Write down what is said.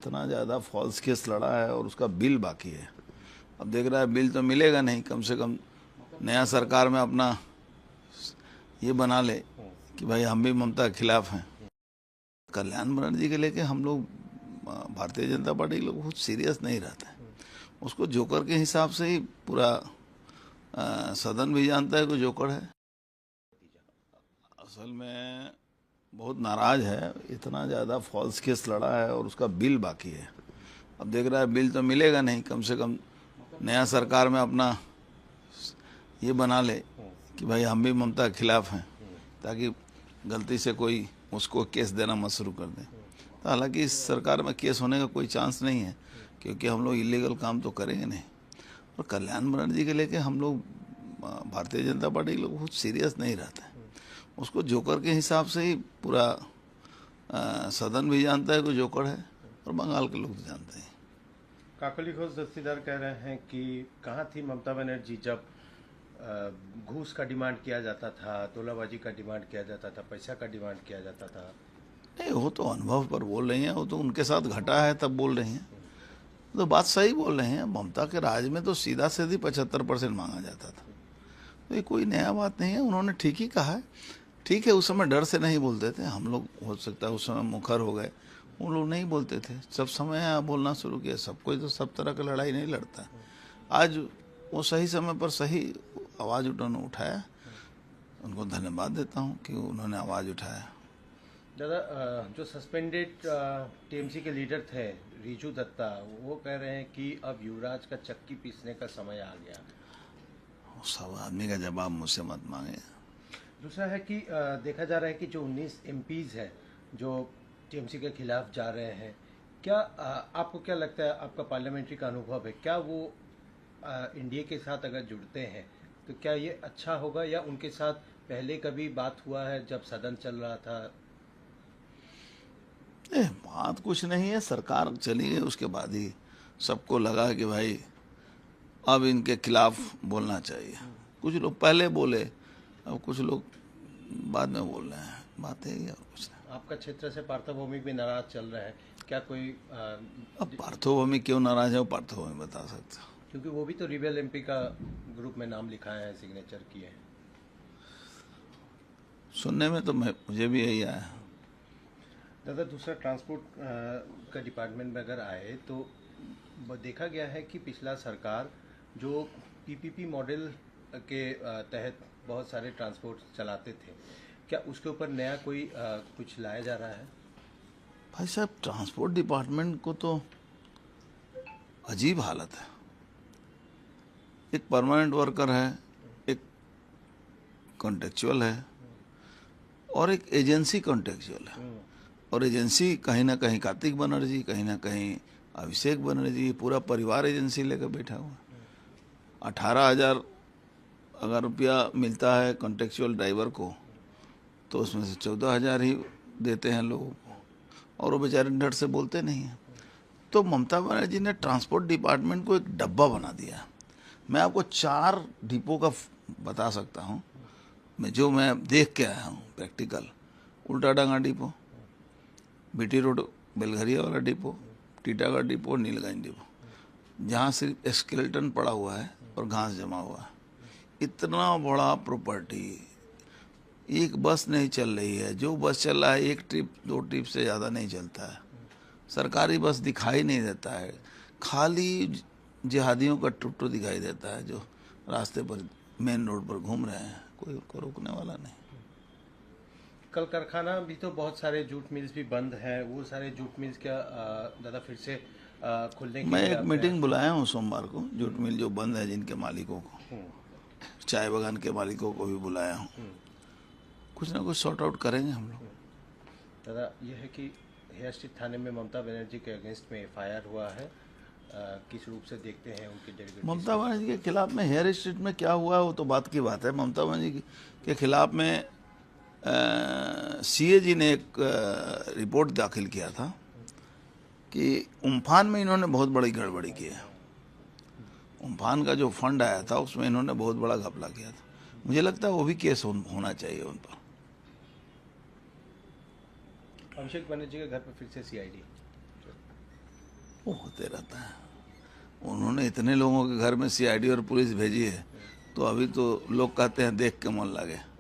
इतना ज़्यादा false case लड़ा है और उसका बिल बाकी है। अब देख रहा है बिल तो मिलेगा नहीं, कम से कम नया सरकार में अपना ये बना ले कि भाई हम भी ममता के खिलाफ हैं। कल्याण बनर्जी के लेके हम लोग भारतीय जनता पार्टी के लोग बहुत सीरियस नहीं रहते हैं। उसको जोकर के हिसाब से ही पूरा सदन भी जानता है कि जोकर है। असल में बहुत नाराज है, इतना ज़्यादा फॉल्स केस लड़ा है और उसका बिल बाकी है। अब देख रहा है बिल तो मिलेगा नहीं, कम से कम नया सरकार में अपना ये बना ले कि भाई हम भी ममता के खिलाफ हैं, ताकि गलती से कोई उसको केस देना मत शुरू कर दें। तो हालांकि इस सरकार में केस होने का कोई चांस नहीं है, क्योंकि हम लोग इलीगल काम तो करेंगे नहीं। और कल्याण बनर्जी के लेके हम लोग भारतीय जनता पार्टी के लोग बहुत सीरियस नहीं रहते हैं। उसको जोकर के हिसाब से ही पूरा सदन भी जानता है कि जोकर है, और बंगाल के लोग तो जानते हैं। काकोली घोष दस्तीदार कह रहे हैं कि कहाँ थी ममता बनर्जी जब घूस का डिमांड किया जाता था, तोलाबाजी का डिमांड किया जाता था, पैसा का डिमांड किया जाता था। नहीं, वो तो अनुभव पर बोल रही हैं, वो तो उनके साथ घटा है तब बोल रही हैं। तो बात सही बोल रहे हैं। ममता के राज में तो सीधा सीधी 75% मांगा जाता था, तो ये कोई नया बात नहीं है। उन्होंने ठीक ही कहा है। ठीक है, उस समय डर से नहीं बोलते थे हम लोग, हो सकता है उस समय मुखर हो गए, उन लोग नहीं बोलते थे। जब समय बोलना शुरू किया, सब कोई तो सब तरह की लड़ाई नहीं लड़ता। आज वो सही समय पर सही आवाज़ उन्होंने उठाया, उनको धन्यवाद देता हूँ कि उन्होंने आवाज़ उठाया। दादा, जो सस्पेंडेड टीएमसी के लीडर थे रिजू दत्ता, वो कह रहे हैं कि अब युवराज का चक्की पीसने का समय आ गया। सब आदमी का जवाब मुझसे मत मांगे। दूसरा है कि देखा जा रहा है कि जो 19 एमपीज है जो टीएमसी के खिलाफ जा रहे हैं, क्या आपको क्या लगता है, आपका पार्लियामेंट्री का अनुभव है, क्या वो एनडीए के साथ अगर जुड़ते हैं तो क्या ये अच्छा होगा, या उनके साथ पहले कभी बात हुआ है जब सदन चल रहा था? बात कुछ नहीं है, सरकार चली गई उसके बाद ही सबको लगा कि भाई अब इनके खिलाफ बोलना चाहिए। कुछ लोग पहले बोले, अब कुछ लोग बाद में बोल रहे हैं। बात है और कुछ नहीं। आपका क्षेत्र से पार्थभौमिक भी नाराज चल रहा है, क्या कोई अब पार्थभौमिक क्यों नाराज है वो पार्थभौमिक बता सकते हो, क्योंकि वो भी तो रिबेल एमपी का ग्रुप में नाम लिखाए हैं, सिग्नेचर किए हैं। सुनने में तो मुझे भी यही आया। दादा, दूसरा ट्रांसपोर्ट का डिपार्टमेंट में अगर आए तो देखा गया है कि पिछला सरकार जो पीपीपी मॉडल के तहत बहुत सारे ट्रांसपोर्ट चलाते थे, क्या उसके ऊपर नया कोई कुछ लाया जा रहा है? भाई साहब, ट्रांसपोर्ट डिपार्टमेंट को तो अजीब हालत है। एक परमानेंट वर्कर है, एक कॉन्ट्रेक्चुअल है, और एक एजेंसी कॉन्ट्रेक्चुअल है। और एजेंसी कहीं ना कहीं कार्तिक बनर्जी, कहीं ना कहीं अभिषेक बनर्जी, पूरा परिवार एजेंसी लेकर बैठा हुआ है। 18,000 अगर रुपया मिलता है कॉन्ट्रेक्चुअल ड्राइवर को, तो उसमें से 14,000 ही देते हैं लोगों को, और वो बेचारे डर से बोलते नहीं हैं। तो ममता बनर्जी ने ट्रांसपोर्ट डिपार्टमेंट को एक डब्बा बना दिया। मैं आपको 4 डिपो का बता सकता हूँ, मैं देख के आया हूँ practical. Ultadanga depot, BT road Belgharia वाला depot, Titagarh depot, Nilganj depot, जहाँ सिर्फ स्केलेटन पड़ा हुआ है और घास जमा हुआ है। इतना बड़ा प्रॉपर्टी, एक बस नहीं चल रही है। जो बस चल रहा है 1 ट्रिप 2 ट्रिप से ज़्यादा नहीं चलता है। सरकारी बस दिखाई नहीं देता है, खाली जिहादियों का टुट्टू दिखाई देता है जो रास्ते पर मेन रोड पर घूम रहे हैं, कोई उनको रोकने वाला नहीं। कल कारखाना भी तो बहुत सारे जूट मिल्स भी बंद हैं, वो सारे जूट मिल्स क्या दादा फिर से खुलने के मैं लिए एक मीटिंग बुलाया हूँ सोमवार को, जूट मिल जो बंद है जिनके मालिकों को, चाय बागान के मालिकों को भी बुलाया हूँ। कुछ ना कुछ सॉर्ट आउट करेंगे हम लोग। दादा, यह है कि हेयर स्ट्रीट थाने में ममता बनर्जी के अगेंस्ट में एफआईआर हुआ है, किस रूप से देखते हैं उनके डेलीगेट? ममता बनर्जी के खिलाफ में हेयर स्ट्रीट में क्या हुआ वो तो बात की बात है। ममता बनर्जी के खिलाफ में सीएजी ने एक रिपोर्ट दाखिल किया था कि उम्फान में इन्होंने बहुत बड़ी गड़बड़ी की है। उम्फान का जो फंड आया था उसमें इन्होंने बहुत बड़ा घपला किया था। मुझे लगता है वो भी केस होना चाहिए उन पर। अभिषेक बनर्जी के घर पर फिर से सीआईडी। वो होते रहता है। उन्होंने इतने लोगों के घर में सीआईडी और पुलिस भेजी है, तो अभी तो लोग कहते हैं देख के मन लगे।